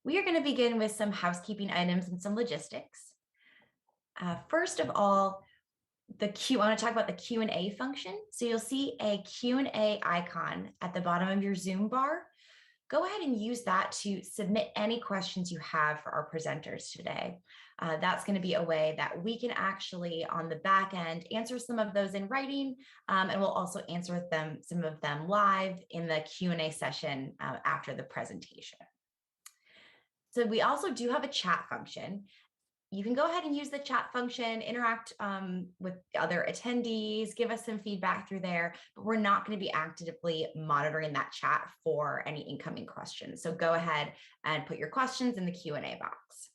We are going to begin with some housekeeping items and some logistics. First of all, I want to talk about the Q&A function. So you'll see a Q&A icon at the bottom of your Zoom bar. Go ahead and use that to submit any questions you have for our presenters today. That's going to be a way that we can actually, on the back end, answer some of those in writing, and we'll also answer some of them live in the Q&A session after the presentation. So we also do have a chat function. You can go ahead and use the chat function, interact with other attendees, give us some feedback through there, but we're not going to be actively monitoring that chat for any incoming questions. So go ahead and put your questions in the Q&A box.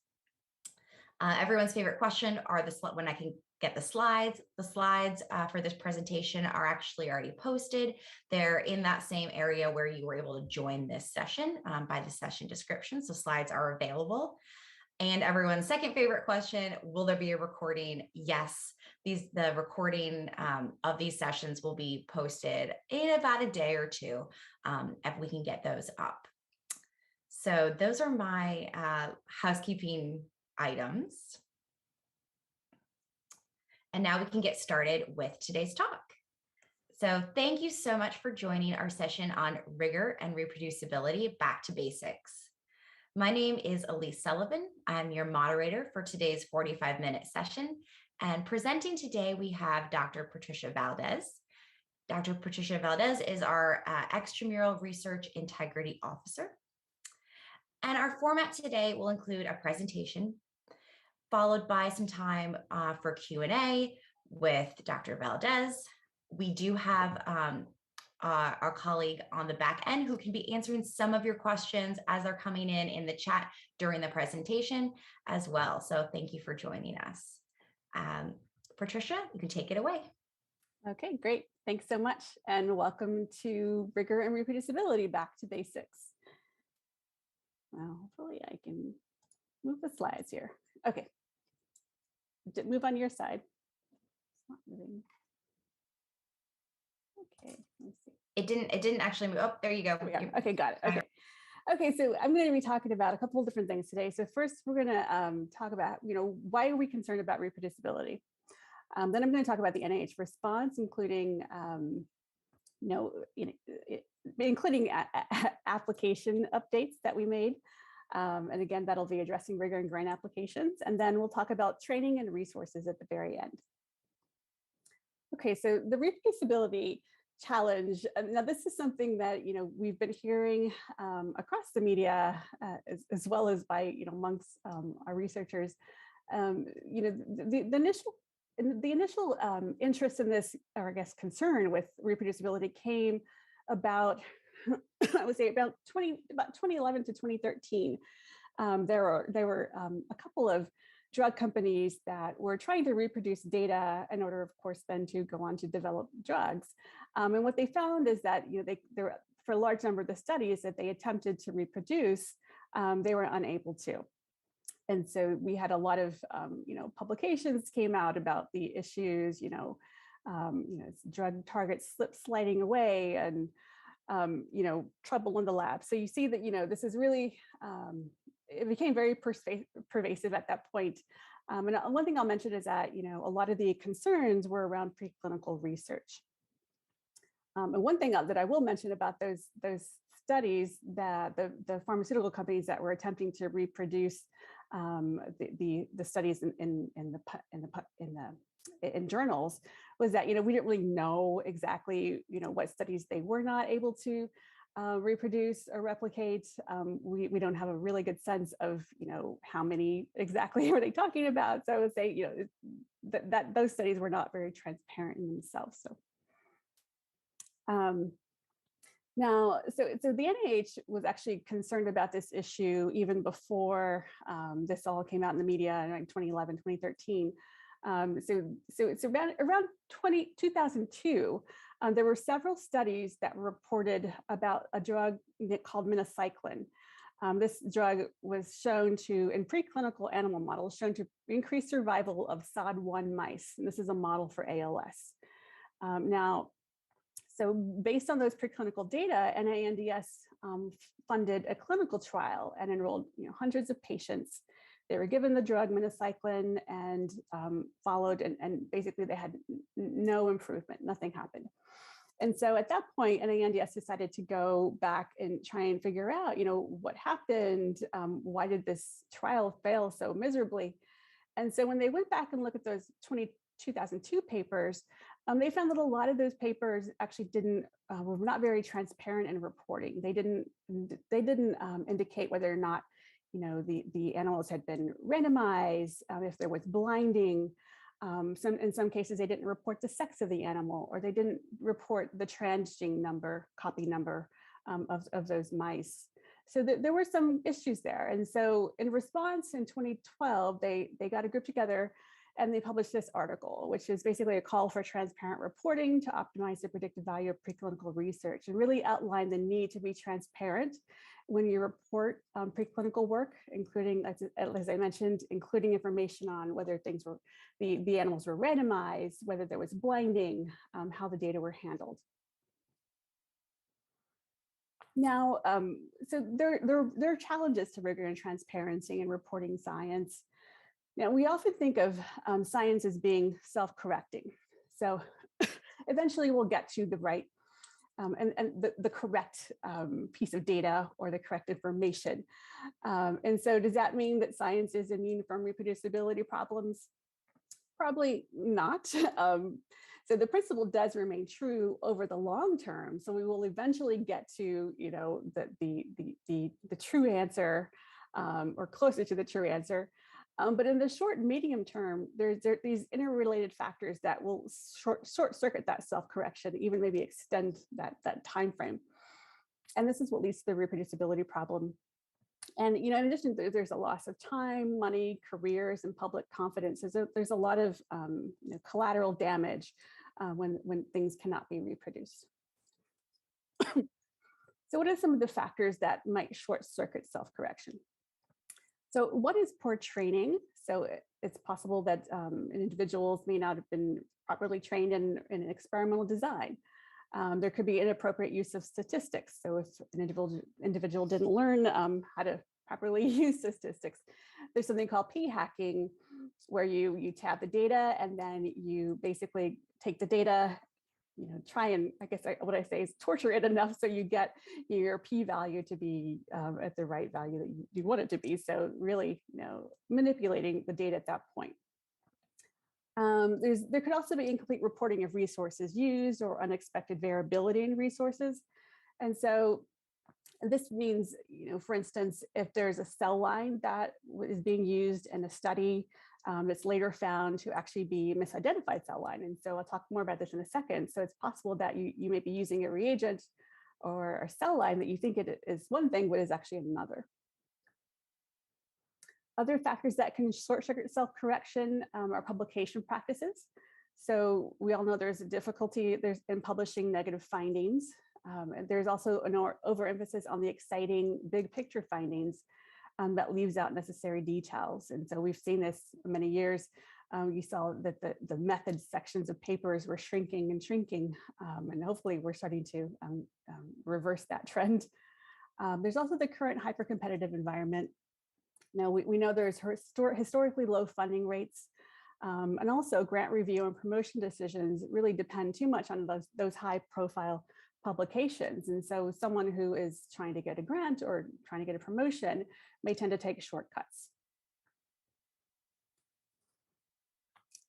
Everyone's favorite question are when I can get the slides. The slides for this presentation are actually already posted. They're in that same area where you were able to join this session by the session description. So slides are available. And everyone's second favorite question, will there be a recording? Yes, the recording of these sessions will be posted in about a day or two if we can get those up. So those are my housekeeping items. And now we can get started with today's talk. So thank you so much for joining our session on rigor and reproducibility, back to basics. My name is Elise Sullivan. I'm your moderator for today's 45-minute session. And presenting today, we have Dr. Patricia Valdez. Dr. Patricia Valdez is our extramural research integrity officer. And our format today will include a presentation, followed by some time for Q&A with Dr. Valdez. We do have our colleague on the back end who can be answering some of your questions as they're coming in the chat during the presentation as well. So thank you for joining us. Patricia, you can take it away. Okay, great. Thanks so much. And welcome to Rigor and Reproducibility, back to basics. Well, hopefully I can move the slides here. Okay. Move on your side. It's not moving. Okay, let's see. It didn't actually move. Oh, there you go. Okay, got it. Okay. Okay, so I'm going to be talking about a couple of different things today. So first, we're going to talk about, why are we concerned about reproducibility? Then I'm going to talk about the NIH response, including, including application updates that we made. And again, that'll be addressing rigor and grain applications. And then we'll talk about training and resources at the very end. Okay, so the reproducibility challenge. Now, this is something that we've been hearing across the media, as well as by amongst our researchers. The initial interest in this, or I guess concern with reproducibility, came about I would say about 2011 to 2013. There were a couple of drug companies that were trying to reproduce data in order, of course, then to go on to develop drugs. And what they found is that for a large number of the studies that they attempted to reproduce, they were unable to. And so we had a lot of publications came out about the issues, drug targets sliding away, and trouble in the lab. So you see that this is really it became very pervasive at that point. And one thing I'll mention is that a lot of the concerns were around preclinical research. And one thing that I will mention about those studies, that the pharmaceutical companies that were attempting to reproduce the studies in journals, was that we didn't really know exactly what studies they were not able to reproduce or replicate. We don't have a really good sense of how many exactly are they talking about. So I would say that those studies were not very transparent in themselves. So now, so the NIH was actually concerned about this issue even before this all came out in the media in 2011, 2013. So it's around 2002, there were several studies that reported about a drug called minocycline. This drug was shown to, in preclinical animal models, shown to increase survival of SOD1 mice. And this is a model for ALS. So based on those preclinical data, NANDS funded a clinical trial and enrolled hundreds of patients. They were given the drug minocycline and followed, and basically they had no improvement, nothing happened. And so at that point, NANDS decided to go back and try and figure out, what happened, why did this trial fail so miserably? And so when they went back and looked at those 2002 papers, they found that a lot of those papers actually were not very transparent in reporting. They didn't indicate whether or not the animals had been randomized, if there was blinding. In some cases, they didn't report the sex of the animal, or they didn't report the transgene number, copy number of those mice. So there were some issues there. And so in response in 2012, they got a group together and they published this article, which is basically a call for transparent reporting to optimize the predictive value of preclinical research, and really outline the need to be transparent when you report preclinical work, including, as I mentioned, including information on whether the animals were randomized, whether there was blinding, how the data were handled. Now, so there are challenges to rigor and transparency in reporting science. Now, we often think of science as being self-correcting. So eventually we'll get to the right and the correct piece of data or the correct information. And so does that mean that science is immune from reproducibility problems? Probably not. So the principle does remain true over the long term. So we will eventually get to, the true answer or closer to the true answer. But in the short and medium term, there's these interrelated factors that will short circuit that self-correction, even maybe extend that time frame. And this is what leads to the reproducibility problem. And in addition, there's a loss of time, money, careers, and public confidence. There's a lot of collateral damage when things cannot be reproduced. So what are some of the factors that might short circuit self-correction? So what is poor training? So it's possible that individuals may not have been properly trained in experimental design. There could be inappropriate use of statistics. So if an individual didn't learn how to properly use statistics, there's something called p-hacking, where you tab the data and then you basically take the data, try and, what I say is torture it enough so you get your p-value to be at the right value that you want it to be. So really, manipulating the data at that point. There could also be incomplete reporting of resources used or unexpected variability in resources. And so this means, for instance, if there's a cell line that is being used in a study that's later found to actually be misidentified cell line. And so I'll talk more about this in a second. So it's possible that you may be using a reagent or a cell line that you think it is one thing, but is actually another. Other factors that can short circuit self-correction are publication practices. So we all know there's a difficulty in publishing negative findings. And there's also an overemphasis on the exciting big picture findings that leaves out necessary details. And so we've seen this for many years. You saw that the method sections of papers were shrinking and shrinking. And hopefully we're starting to reverse that trend. There's also the current hyper-competitive environment. Now, we know there's historically low funding rates, and also grant review and promotion decisions really depend too much on those high profile publications. And so someone who is trying to get a grant or trying to get a promotion may tend to take shortcuts.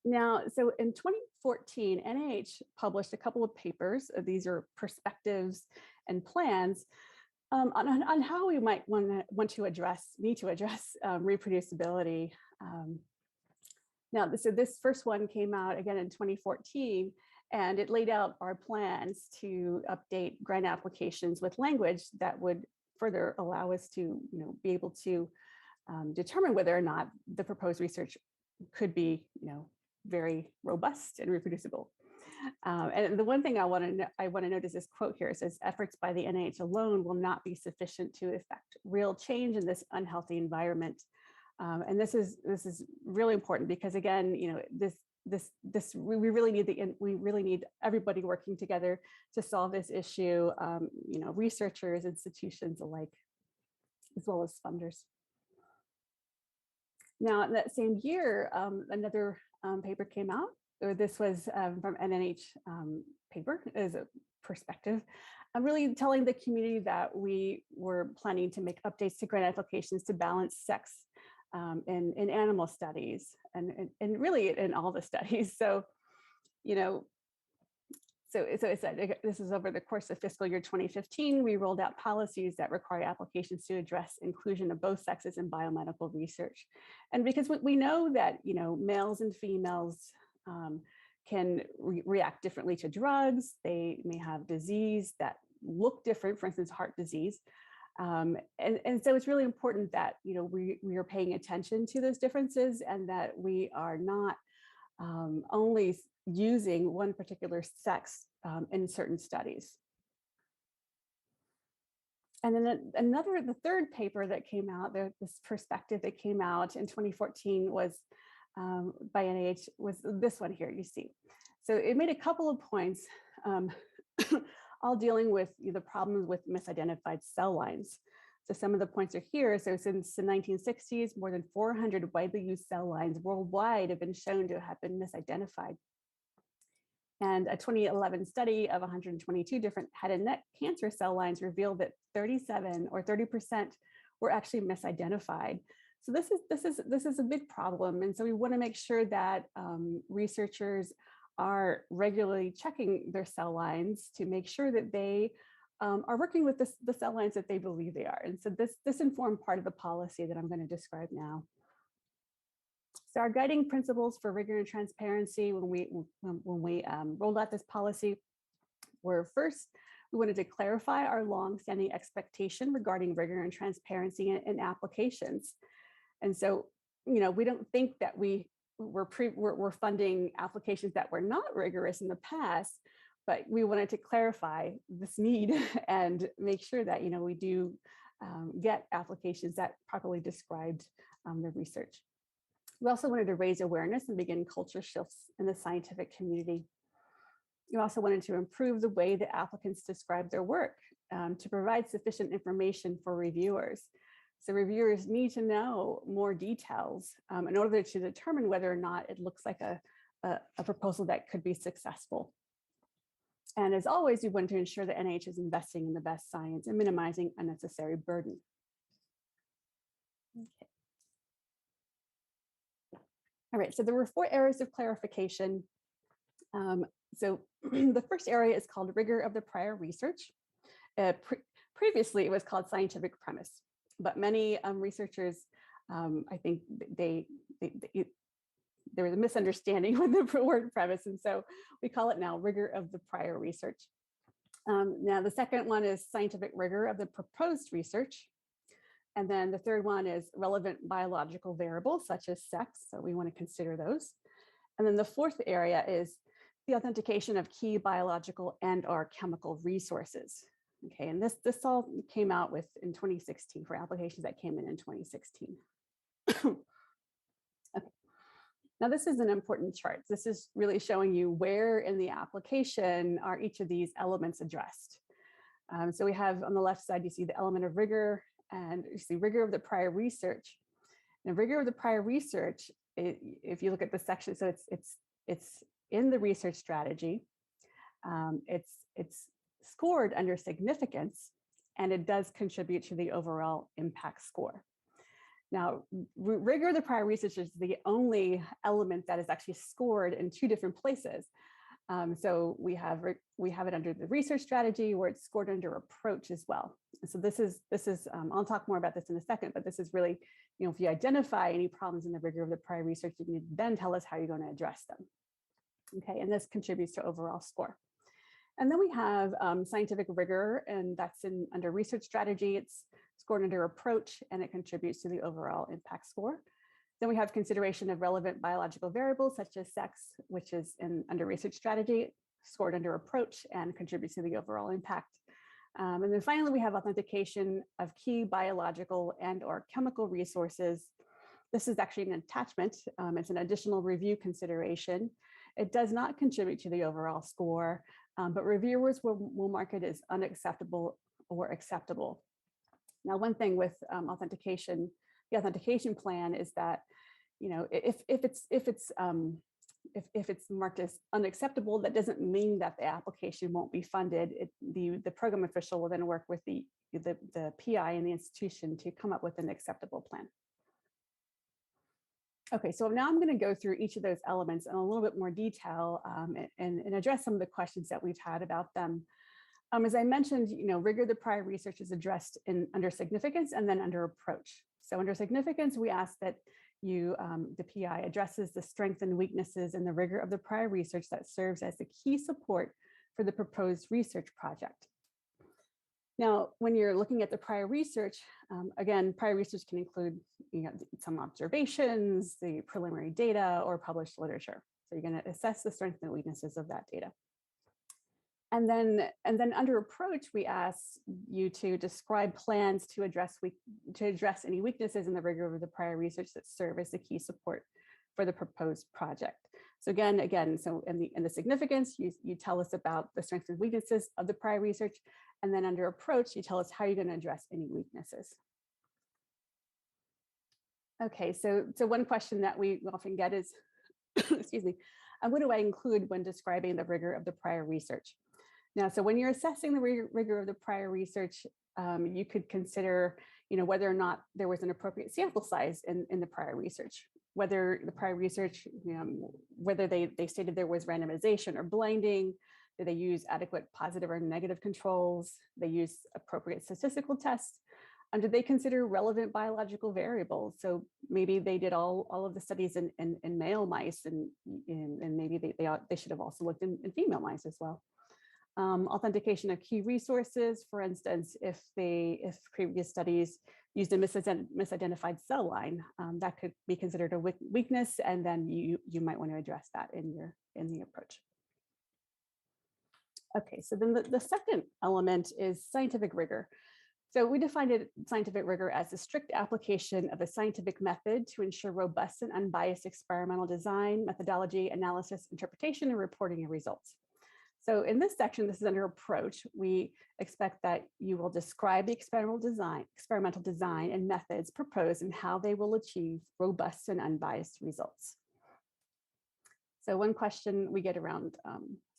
Now, so in 2014, NIH published a couple of papers. These are perspectives and plans on how we might need to address reproducibility. Now, so this first one came out again in 2014, and it laid out our plans to update grant applications with language that would further allow us to be able to determine whether or not the proposed research could be very robust and reproducible. And the one thing I want to note is this quote here. It says, efforts by the NIH alone will not be sufficient to effect real change in this unhealthy environment. And this is really important because, again, we really need everybody working together to solve this issue. Researchers, institutions alike, as well as funders. Now, in that same year, another paper came out. This was from NNH paper as a perspective. I'm really telling the community that we were planning to make updates to grant applications to balance sex in animal studies and really in all the studies. So, this is over the course of fiscal year 2015. We rolled out policies that require applications to address inclusion of both sexes in biomedical research. And because we know that, males and females can react differently to drugs. They may have disease that look different, for instance, heart disease. And so it's really important that, we are paying attention to those differences and that we are not only using one particular sex in certain studies. And then the third paper that came out, this perspective that came out in 2014 was by NIH, was this one here, you see. So it made a couple of points, all dealing with the problems with misidentified cell lines. So some of the points are here. So since the 1960s, more than 400 widely used cell lines worldwide have been shown to have been misidentified. And a 2011 study of 122 different head and neck cancer cell lines revealed that 37 or 30% were actually misidentified. So this is a big problem. And so we want to make sure that researchers are regularly checking their cell lines to make sure that they are working with the cell lines that they believe they are. And so this informed part of the policy that I'm going to describe now. So our guiding principles for rigor and transparency when we rolled out this policy were, first, we wanted to clarify our long-standing expectation regarding rigor and transparency in applications. And so, we don't think that we're funding applications that were not rigorous in the past, but we wanted to clarify this need and make sure that, we do get applications that properly described the research. We also wanted to raise awareness and begin culture shifts in the scientific community. We also wanted to improve the way that applicants describe their work to provide sufficient information for reviewers. So reviewers need to know more details in order to determine whether or not it looks like a proposal that could be successful. And as always, we want to ensure that NIH is investing in the best science and minimizing unnecessary burden. Okay. All right, so there were 4 areas of clarification. So the first area is called rigor of the prior research. Previously, it was called scientific premise, but many researchers, I think there was a misunderstanding with the word premise, and so we call it now rigor of the prior research. Now, the second one is scientific rigor of the proposed research. And then the third one is relevant biological variables such as sex. So we want to consider those. And then the fourth area is the authentication of key biological and/or chemical resources. Okay, and this all came out in 2016 for applications that came in 2016. Okay. Now this is an important chart. This is really showing you where in the application are each of these elements addressed. So we have on the left side, you see the element of rigor, and you see rigor of the prior research. And rigor of the prior research, if you look at the section, so it's in the research strategy. It's scored under significance, and it does contribute to the overall impact score. Now, rigor of the prior research is the only element that is actually scored in 2 different places. So we have it under the research strategy, where it's scored under approach as well. And so this is I'll talk more about this in a second, but this is really, if you identify any problems in the rigor of the prior research, you can then tell us how you're going to address them. Okay, and this contributes to overall score. And then we have scientific rigor, and that's under research strategy. It's scored under approach, and it contributes to the overall impact score. Then we have consideration of relevant biological variables such as sex, which is under research strategy, scored under approach, and contributes to the overall impact. And then finally, we have authentication of key biological and/or chemical resources. This is actually an attachment. It's an additional review consideration. It does not contribute to the overall score, but reviewers will mark it as unacceptable or acceptable. Now, one thing with authentication, the authentication plan is that, if it's marked as unacceptable, that doesn't mean that the application won't be funded. The program official will then work with the PI and the institution to come up with an acceptable plan. Okay, so now I'm going to go through each of those elements in a little bit more detail and address some of the questions that we've had about them. As I mentioned, rigor the prior research is addressed under significance and then under approach. So under significance, we ask that the PI addresses the strengths and weaknesses in the rigor of the prior research that serves as the key support for the proposed research project. Now, when you're looking at the prior research, again, prior research can include some observations, the preliminary data, or published literature. So you're going to assess the strengths and weaknesses of that data. And then under approach, we ask you to describe plans to address any weaknesses in the rigor of the prior research that serve as the key support for the proposed project. So again, so in the significance, you tell us about the strengths and weaknesses of the prior research, and then under approach, you tell us how you're going to address any weaknesses. Okay, so one question that we often get is, excuse me, what do I include when describing the rigor of the prior research? Now, so when you're assessing the rigor of the prior research, you could consider, whether or not there was an appropriate sample size in the prior research, whether the prior research, whether they stated there was randomization or blinding, did they use adequate positive or negative controls, they use appropriate statistical tests, and did they consider relevant biological variables? So maybe they did all of the studies in male mice, and maybe they should have also looked in female mice as well. Authentication of key resources, for instance, if previous studies used a misidentified cell line, that could be considered a weakness, and then you might want to address that in the approach. Okay, so then the second element is scientific rigor. So we defined scientific rigor as the strict application of a scientific method to ensure robust and unbiased experimental design, methodology, analysis, interpretation, and reporting of results. So in this section, this is under approach, we expect that you will describe the experimental design and methods proposed and how they will achieve robust and unbiased results. So one question we get around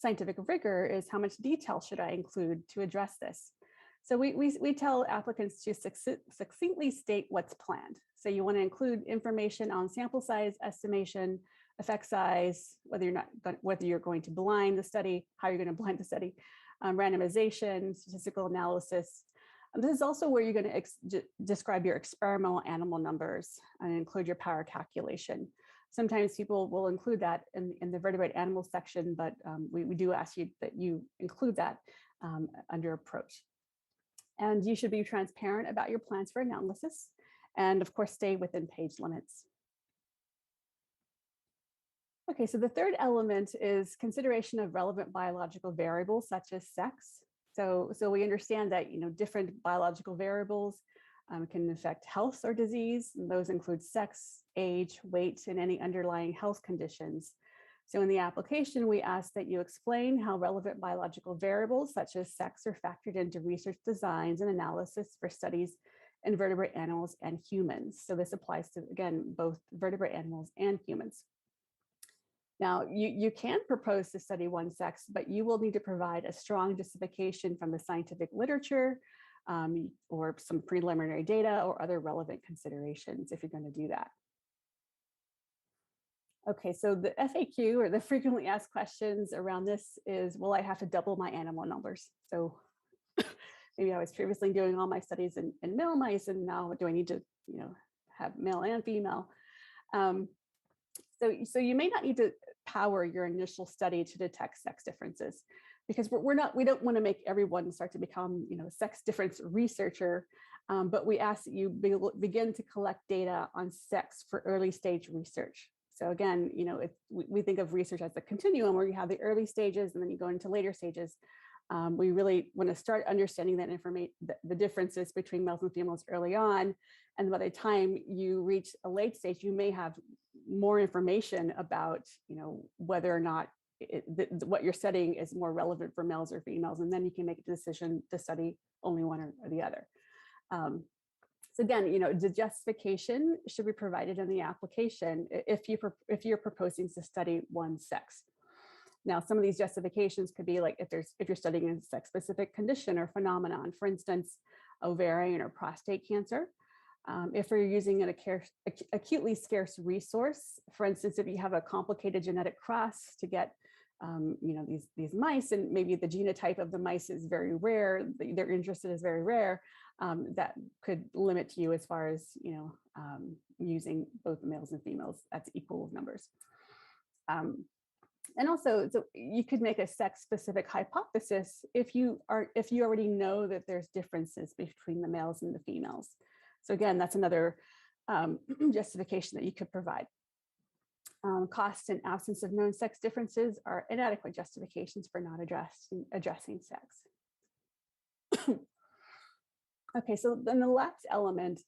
scientific rigor is, how much detail should I include to address this? So we tell applicants to succinctly state what's planned. So you want to include information on sample size estimation, effect size, whether you're going to blind the study, how you're going to blind the study, randomization, statistical analysis. And this is also where you're going to describe your experimental animal numbers and include your power calculation. Sometimes people will include that in the vertebrate animal section, but we do ask you that you include that under approach. And you should be transparent about your plans for analysis, and of course, stay within page limits. Okay, so the third element is consideration of relevant biological variables such as sex. So we understand that different biological variables can affect health or disease, and those include sex, age, weight, and any underlying health conditions. So in the application, we ask that you explain how relevant biological variables such as sex are factored into research designs and analysis for studies in vertebrate animals and humans. So this applies to, again, both vertebrate animals and humans. Now, you can propose to study one sex, but you will need to provide a strong justification from the scientific literature or some preliminary data or other relevant considerations if you're going to do that. Okay, so the FAQ, or the frequently asked questions around this, is, will I have to double my animal numbers? So maybe I was previously doing all my studies in male mice, and now do I need to have male and female? So you may not need to power your initial study to detect sex differences, because we don't want to make everyone start to become a sex difference researcher, but we ask that you begin to collect data on sex for early stage research. So again, we think of research as a continuum where you have the early stages and then you go into later stages. We really want to start understanding that information, the differences between males and females early on. And by the time you reach a late stage, you may have more information about, whether or not what you're studying is more relevant for males or females. And then you can make a decision to study only one or the other. So again, the justification should be provided in the application if you're proposing to study one sex. Now, some of these justifications could be like if you're studying a sex-specific condition or phenomenon, for instance, ovarian or prostate cancer. If you're using an acutely scarce resource, for instance, if you have a complicated genetic cross to get these mice, and maybe the genotype of the mice is very rare, their interest is very rare, that could limit you as far as using both males and females. That's equal numbers. And also, so you could make a sex-specific hypothesis if you already know that there's differences between the males and the females. So again, that's another justification that you could provide. Cost and absence of known sex differences are inadequate justifications for not addressing sex. Okay, so then the last element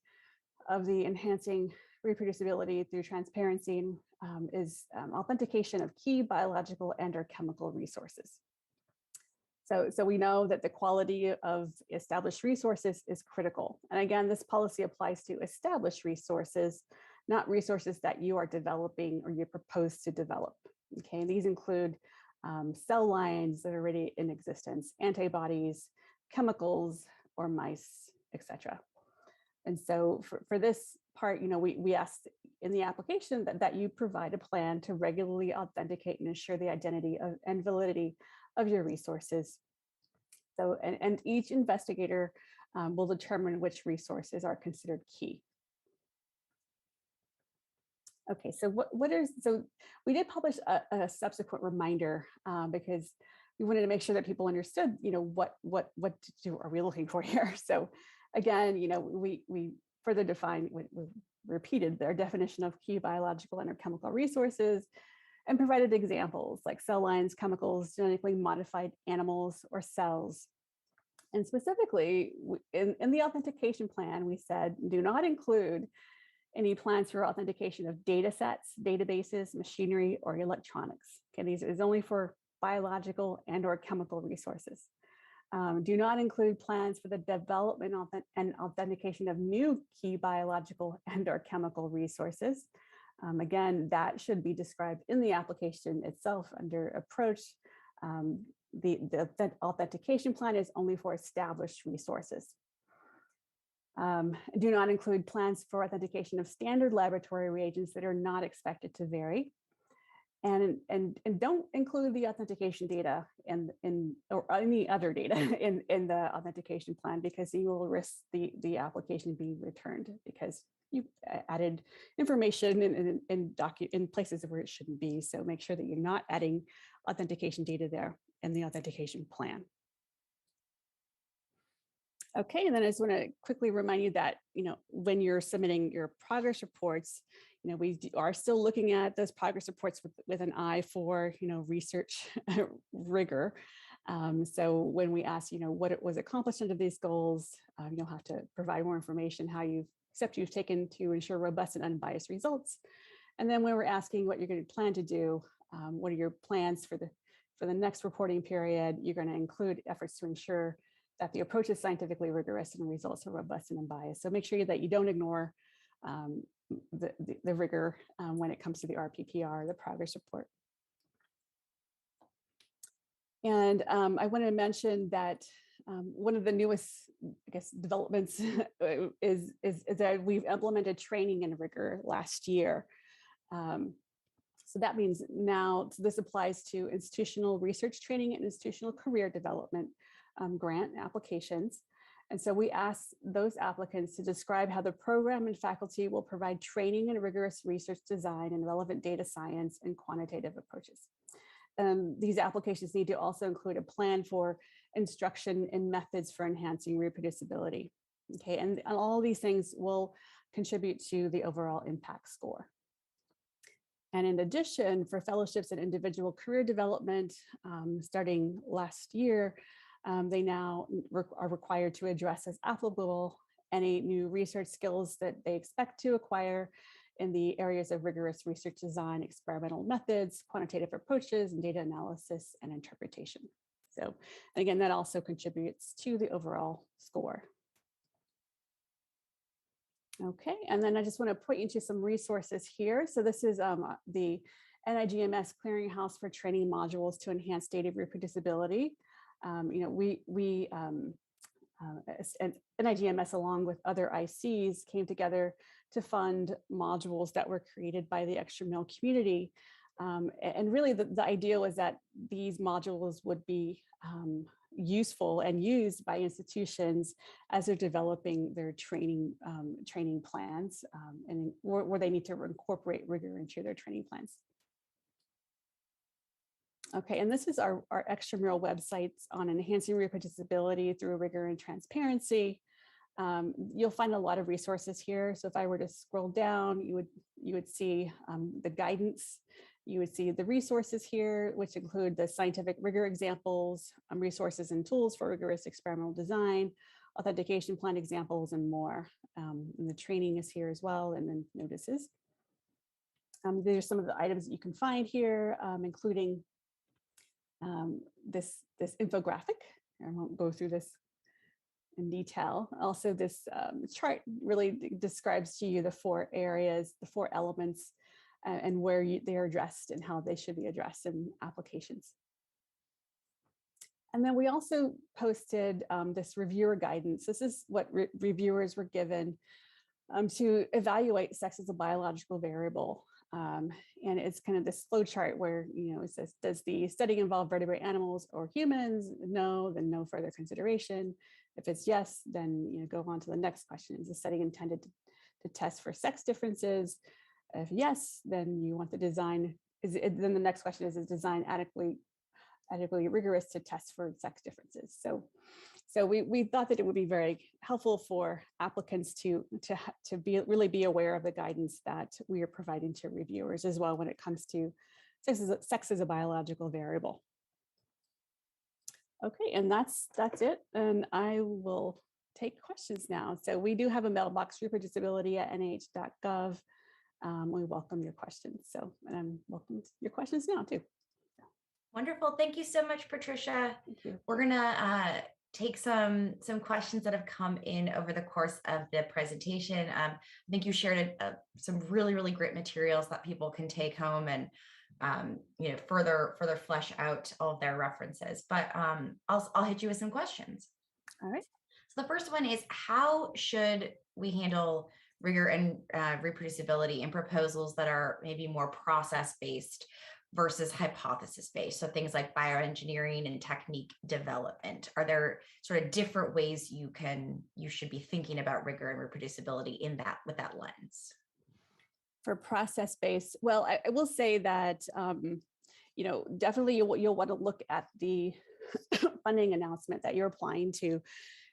of the enhancing reproducibility through transparency is authentication of key biological and/or chemical resources. So we know that the quality of established resources is critical. And again, this policy applies to established resources, not resources that you are developing or you propose to develop. Okay, and these include cell lines that are already in existence, antibodies, chemicals, or mice, etc. And so for this part, we asked in the application that you provide a plan to regularly authenticate and ensure the identity and validity of your resources. So, and each investigator will determine which resources are considered key. Okay, so so we did publish a subsequent reminder because we wanted to make sure that people understood, what are we looking for here? So again, we further defined, we repeated their definition of key biological and/or chemical resources and provided examples like cell lines, chemicals, genetically modified animals, or cells. And specifically, in the authentication plan, we said, do not include any plans for authentication of data sets, databases, machinery, or electronics. Okay, these is only for biological and/or chemical resources. Do not include plans for the development and authentication of new key biological and/or chemical resources. Again, that should be described in the application itself under approach. The authentication plan is only for established resources. Do not include plans for authentication of standard laboratory reagents that are not expected to vary. And don't include the authentication data or any other data in the authentication plan, because you will risk the application being returned because you added information in places where it shouldn't be. So make sure that you're not adding authentication data there in the authentication plan. Okay, and then I just want to quickly remind you that, when you're submitting your progress reports, we are still looking at those progress reports with an eye for, research rigor. So when we ask, what it was accomplished under these goals, you'll have to provide more information, steps you've taken to ensure robust and unbiased results. And then when we're asking what you're going to plan to do, what are your plans for the next reporting period, you're going to include efforts to ensure that the approach is scientifically rigorous and results are robust and unbiased. So make sure that you don't ignore the rigor when it comes to the RPPR, the progress report. And I want to mention that one of the newest, developments is that we've implemented training in rigor last year. So that means now this applies to institutional research training and institutional career development grant applications. And so we asked those applicants to describe how the program and faculty will provide training in rigorous research design and relevant data science and quantitative approaches. These applications need to also include a plan for instruction and methods for enhancing reproducibility. Okay, and all these things will contribute to the overall impact score. And in addition, for fellowships and individual career development, starting last year, they now are required to address as applicable any new research skills that they expect to acquire in the areas of rigorous research design, experimental methods, quantitative approaches, and data analysis and interpretation. So again, that also contributes to the overall score. Okay, and then I just want to point you to some resources here. So this is the NIGMS Clearinghouse for Training Modules to Enhance Data Reproducibility. NIGMS, along with other ICs, came together to fund modules that were created by the extramural community. And really the idea was that these modules would be useful and used by institutions as they're developing their training plans and where they need to incorporate rigor into their training plans. Okay, and this is our extramural websites on enhancing reproducibility through rigor and transparency. You'll find a lot of resources here. So if I were to scroll down, you would see the guidance. You would see the resources here, which include the scientific rigor examples, resources and tools for rigorous experimental design, authentication plan examples, and more. And the training is here as well, and then notices. These are some of the items that you can find here, including this infographic. I won't go through this in detail. Also, this chart really describes to you the 4 areas, the 4 elements, and where they are addressed and how they should be addressed in applications. And then we also posted this reviewer guidance. This is what reviewers were given to evaluate sex as a biological variable. And it's kind of this flow chart where, it says, does the study involve vertebrate animals or humans? No, then no further consideration. If it's yes, then go on to the next question. Is the study intended to test for sex differences? If yes, then you want the design. Then the next question is design adequately rigorous to test for sex differences? So we thought that it would be very helpful for applicants to really be aware of the guidance that we are providing to reviewers as well when it comes to sex as a biological variable. Okay, and that's it. And I will take questions now. So we do have a mailbox, reproducibility@nih.gov. We welcome your questions. So I'm welcome your questions now too. Wonderful. Thank you so much, Patricia. Thank you. We're gonna take some questions that have come in over the course of the presentation. I think you shared some really great materials that people can take home and further flesh out all of their references. But I'll hit you with some questions. All right. So the first one is, how should we handle rigor and reproducibility in proposals that are maybe more process-based versus hypothesis-based? So things like bioengineering and technique development. Are there sort of different ways you should be thinking about rigor and reproducibility with that lens? For process-based, well, I will say that definitely you'll want to look at the funding announcement that you're applying to,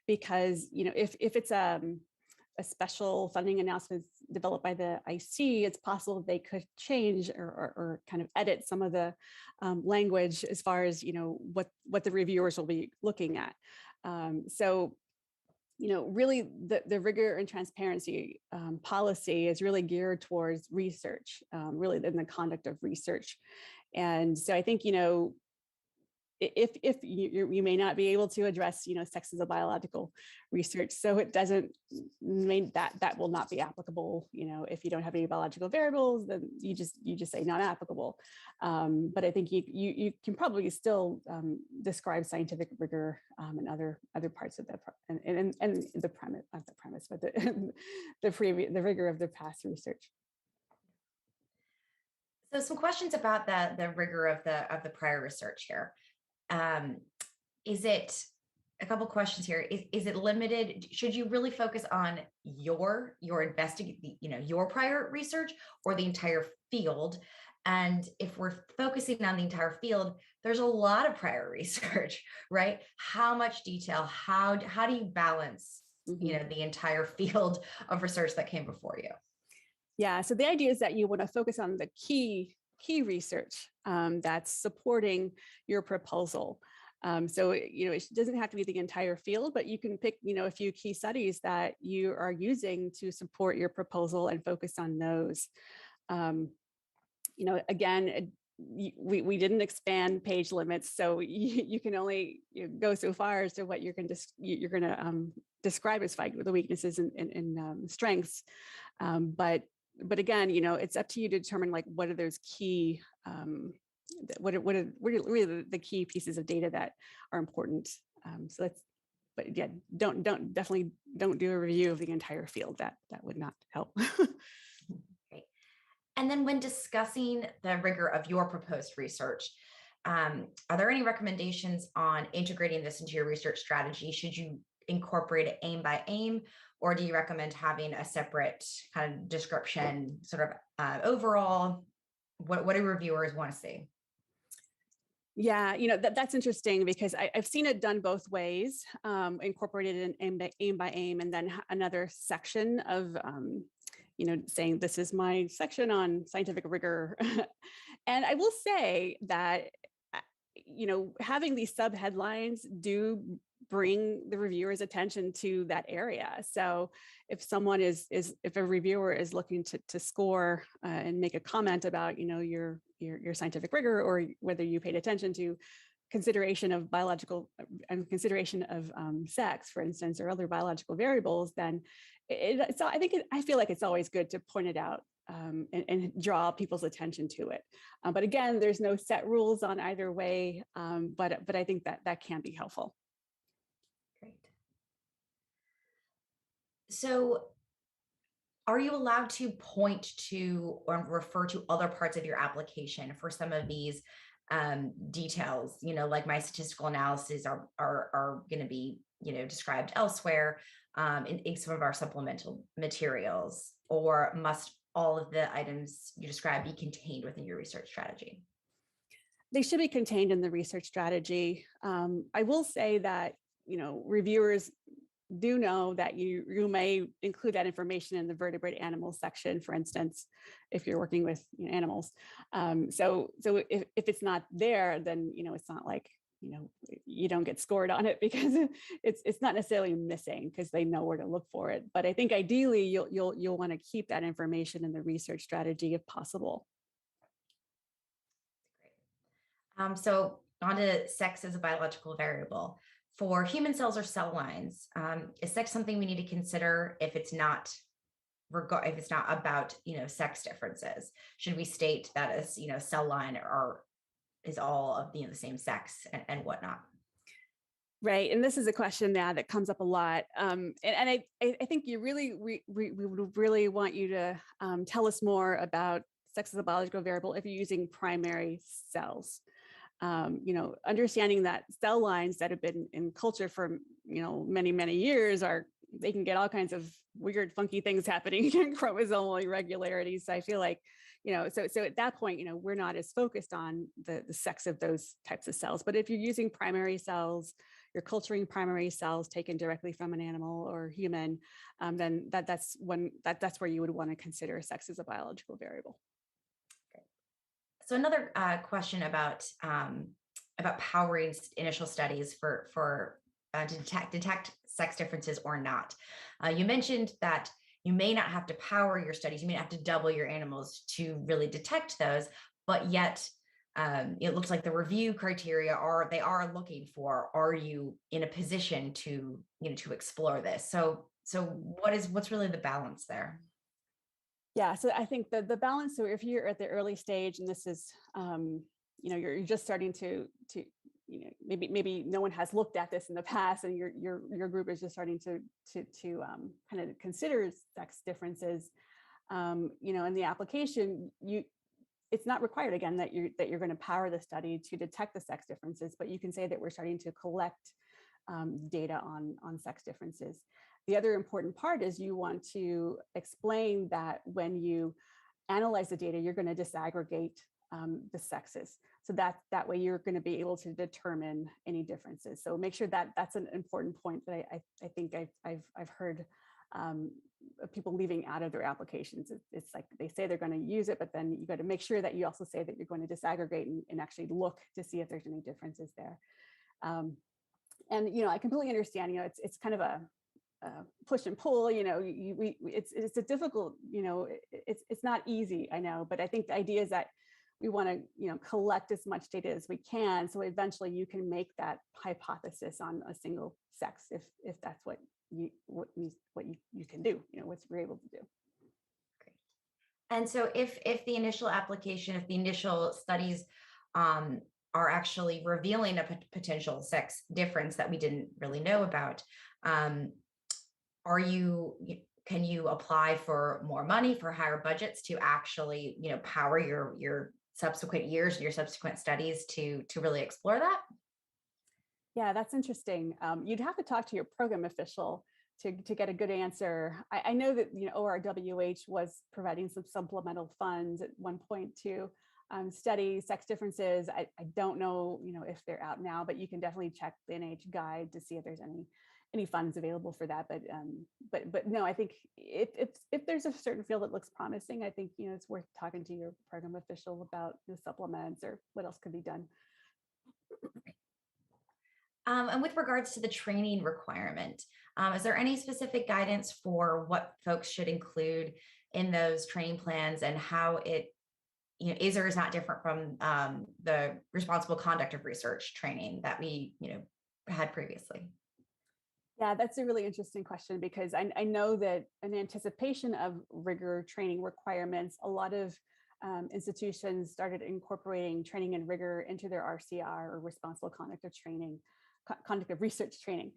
because if it's a special funding announcements developed by the IC, it's possible they could change or kind of edit some of the language as far as what the reviewers will be looking at. So really the rigor and transparency policy is really geared towards research, really in the conduct of research. And so I think if you may not be able to address sex as a biological research, so it doesn't mean that will not be applicable. If you don't have any biological variables, then you just say not applicable. But I think you can probably still describe scientific rigor and other parts of that and the premise, not the premise, but the rigor of the past research. So some questions about the rigor of the prior research here. Is it a couple questions here? Is it limited? Should you really focus on your your prior research or the entire field? And if we're focusing on the entire field, there's a lot of prior research, right? How much detail? How do you balance the entire field of research that came before you? Yeah, so the idea is that you want to focus on the key research that's supporting your proposal. So, it doesn't have to be the entire field, but you can pick, a few key studies that you are using to support your proposal and focus on those. Again, we didn't expand page limits, so you can only go so far as to what you're going to describe as the weaknesses and strengths. But again, it's up to you to determine like what are those key what are really the key pieces of data that are important. But yeah, definitely don't do a review of the entire field. That would not help. Great. And then when discussing the rigor of your proposed research, are there any recommendations on integrating this into your research strategy? Should you incorporate it aim by aim, or do you recommend having a separate kind of description sort of overall? What do reviewers want to see? Yeah, that's interesting because I've seen it done both ways, incorporated in aim by aim, and then another section of, saying this is my section on scientific rigor. And I will say that, having these sub headlines do bring the reviewer's attention to that area. So if someone if a reviewer is looking to score and make a comment about, your scientific rigor, or whether you paid attention to consideration of biological and consideration of sex, for instance, or other biological variables, then I feel like it's always good to point it out and draw people's attention to it. But again, there's no set rules on either way, but I think that can be helpful. Great. So are you allowed to point to or refer to other parts of your application for some of these details? Like my statistical analyses are going to be, described elsewhere in some of our supplemental materials, or must all of the items you describe be contained within your research strategy? They should be contained in the research strategy. I will say that, reviewers do know that you may include that information in the vertebrate animals section, for instance, if you're working with animals. So if it's not there, then it's not like you don't get scored on it, because it's not necessarily missing, because they know where to look for it. But I think ideally you'll want to keep that information in the research strategy if possible. Great. So on to sex as a biological variable. For human cells or cell lines, is sex something we need to consider if it's not about sex differences? Should we state that as cell line is all of the same sex and whatnot? Right, and this is a question that comes up a lot, and I think we would really want you to tell us more about sex as a biological variable if you're using primary cells. Understanding that cell lines that have been in culture for many years they can get all kinds of weird, funky things happening, chromosomal irregularities. So I feel like so at that point we're not as focused on the sex of those types of cells. But if you're using primary cells, you're culturing primary cells taken directly from an animal or human, then that's where you would want to consider sex as a biological variable. So another question about powering initial studies for to detect sex differences or not. You mentioned that you may not have to power your studies. You may not have to double your animals to really detect those, but yet it looks like the review criteria are looking for, are you in a position to to explore this? So what's really the balance there? Yeah, so I think the balance. So if you're at the early stage and this is, you're just starting to maybe no one has looked at this in the past, and your group is just starting to kind of consider sex differences, in the application, it's not required again that you're going to power the study to detect the sex differences, but you can say that we're starting to collect data on sex differences. The other important part is you want to explain that when you analyze the data, you're going to disaggregate the sexes. So that way you're going to be able to determine any differences. So make sure that that's an important point that I think I've heard people leaving out of their applications. It's like they say they're going to use it, but then you got to make sure that you also say that you're going to disaggregate and actually look to see if there's any differences there. And I completely understand. It's kind of a push and pull. It's a difficult. It's not easy. I know, but I think the idea is that we want to collect as much data as we can, so eventually you can make that hypothesis on a single sex if that's what you can do. What you're able to do. Great. And so if the initial application, if the initial studies are actually revealing a potential sex difference that we didn't really know about, can you apply for more money, for higher budgets to actually power your subsequent years, your subsequent studies to really explore that? Yeah, that's interesting. You'd have to talk to your program official to get a good answer. I know that ORWH was providing some supplemental funds at one point to study sex differences. I don't know if they're out now, but you can definitely check the NIH guide to see if there's any funds available for that. But no, I think if there's a certain field that looks promising, I think it's worth talking to your program official about the supplements or what else could be done. And with regards to the training requirement, is there any specific guidance for what folks should include in those training plans, and how it is or is not different from the responsible conduct of research training that we had previously? Yeah, that's a really interesting question, because I know that in anticipation of rigor training requirements, a lot of institutions started incorporating training and rigor into their RCR, or responsible conduct of training, conduct of research training.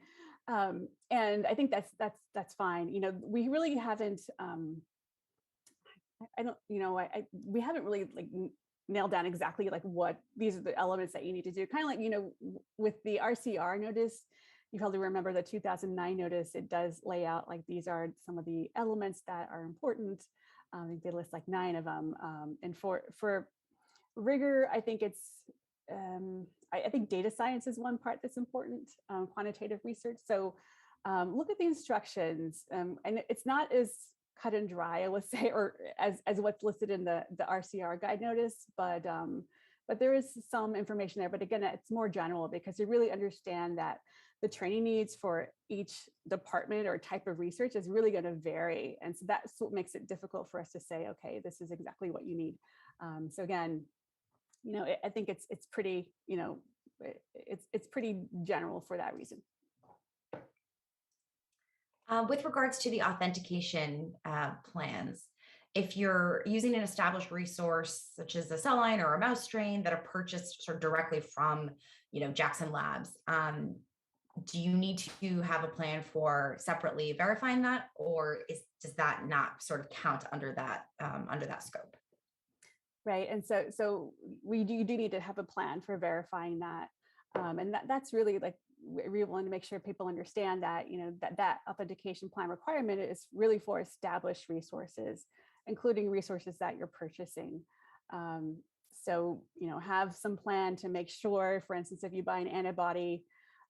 And I think that's fine. We really haven't, I don't, we haven't really nailed down exactly what these are the elements that you need to do. Kind of like, with the RCR notice, you probably remember the 2009 notice. It does lay out these are some of the elements that are important. I think they list 9 of them. And for rigor, I think it's, I think data science is one part that's important, quantitative research. So look at the instructions, and it's not as cut and dry, I would say, or as what's listed in the RCR guide notice, but there is some information there. But again, it's more general, because you really understand that the training needs for each department or type of research is really going to vary. And so that's what makes it difficult for us to say, okay, this is exactly what you need. So again, I think it's pretty, it's pretty general for that reason. With regards to the authentication plans, if you're using an established resource such as a cell line or a mouse strain that are purchased sort of directly from Jackson Labs, do you need to have a plan for separately verifying that, or does that not sort of count under that scope? Right, and so you do need to have a plan for verifying that, and that's really we want to make sure people understand that that authentication plan requirement is really for established resources, including resources that you're purchasing. So have some plan to make sure, for instance, if you buy an antibody,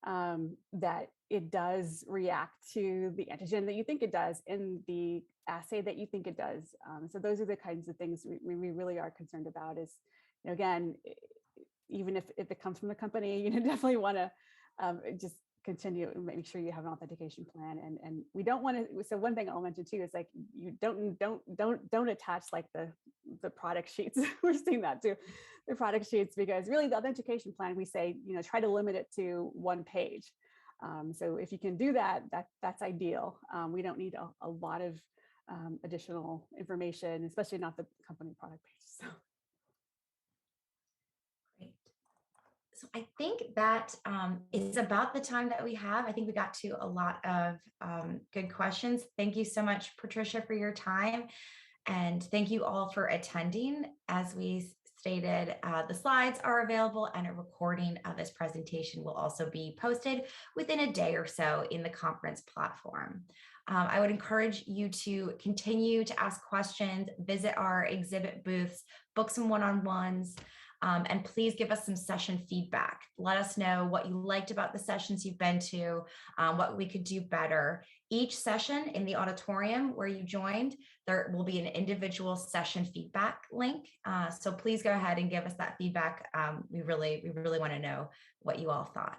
that it does react to the antigen that you think it does in the assay that you think it does. So those are the kinds of things we really are concerned about. Is again, even if it comes from the company, definitely want to just continue and make sure you have an authentication plan. And we don't want to. So one thing I'll mention too is you don't attach the product sheets. We're seeing that too, the product sheets, because really the authentication plan, we say try to limit it to 1 page. So if you can do that, that's ideal. We don't need a lot of additional information, especially not the company product page. So. Great. So I think that is about the time that we have. I think we got to a lot of good questions. Thank you so much, Patricia, for your time. And thank you all for attending. As we stated, the slides are available, and a recording of this presentation will also be posted within a day or so in the conference platform. I would encourage you to continue to ask questions, visit our exhibit booths, book some one-on-ones, and please give us some session feedback. Let us know what you liked about the sessions you've been to, what we could do better. Each session in the auditorium where you joined, there will be an individual session feedback link. So please go ahead and give us that feedback. We really want to know what you all thought.